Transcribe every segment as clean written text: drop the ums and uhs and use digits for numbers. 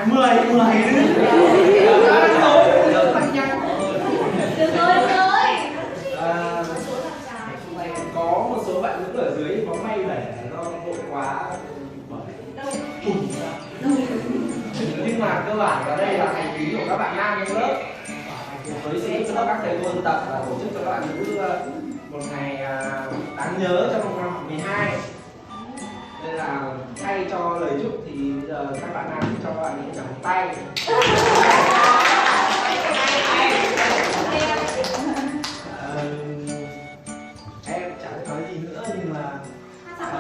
10 có một số bạn nữ ở dưới có may vẻ do vội quá nhưng mà cơ bản ở đây là hành lý của các bạn nam trong lớp với sự giúp đỡ các thầy cô tập và tổ chức cho các bạn nữ một ngày đáng nhớ trong năm học 12. Nên là thay cho lời chúc thì bây giờ các bạn nam cho các bạn những tràng tay. Em chẳng nói gì nữa nhưng mà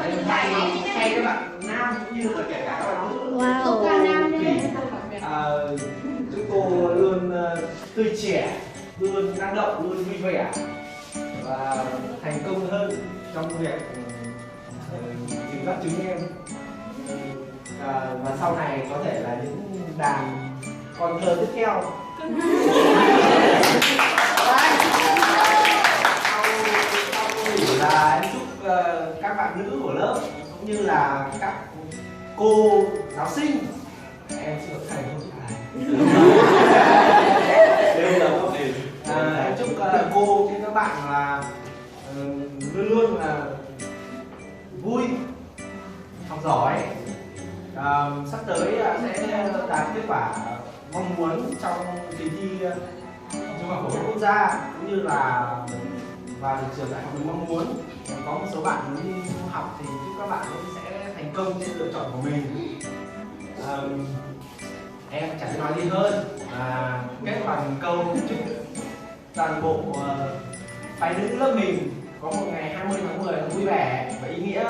em thay các bạn nam cũng như là kể cả các bạn nữ. Chúng cô luôn tươi trẻ, luôn năng động, luôn vui vẻ và thành công hơn trong việc tìm bắt chúng em và sau này có thể là những đàn con thơ tiếp theo. Là em chúc các bạn nữ của lớp cũng như là các cô giáo sinh em xin được thầy không chúc thầy em chúc cô với các bạn là luôn luôn là vui, học giỏi, sắp tới sẽ đạt kết quả mong muốn trong kỳ thi trung học phổ thông quốc gia cũng như là vào được trường đại học mình mong muốn. Có một số bạn muốn đi du học thì chúc các bạn sẽ thành công trên lựa chọn của mình. Em chẳng nói gì hơn kết bằng câu chúc toàn bộ phái nữ lớp mình có một ngày 20 tháng 10 vui vẻ và ý nghĩa.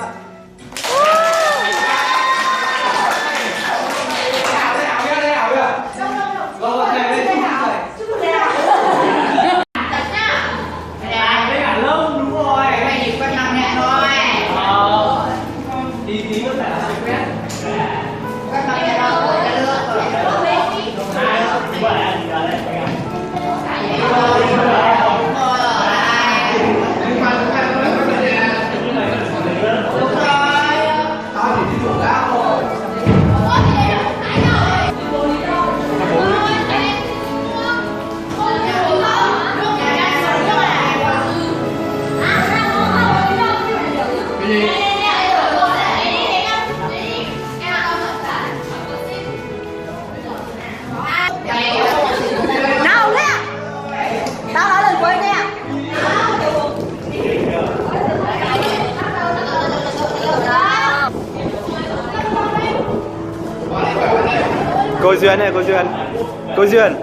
Cô Duyên này, cô Duyên.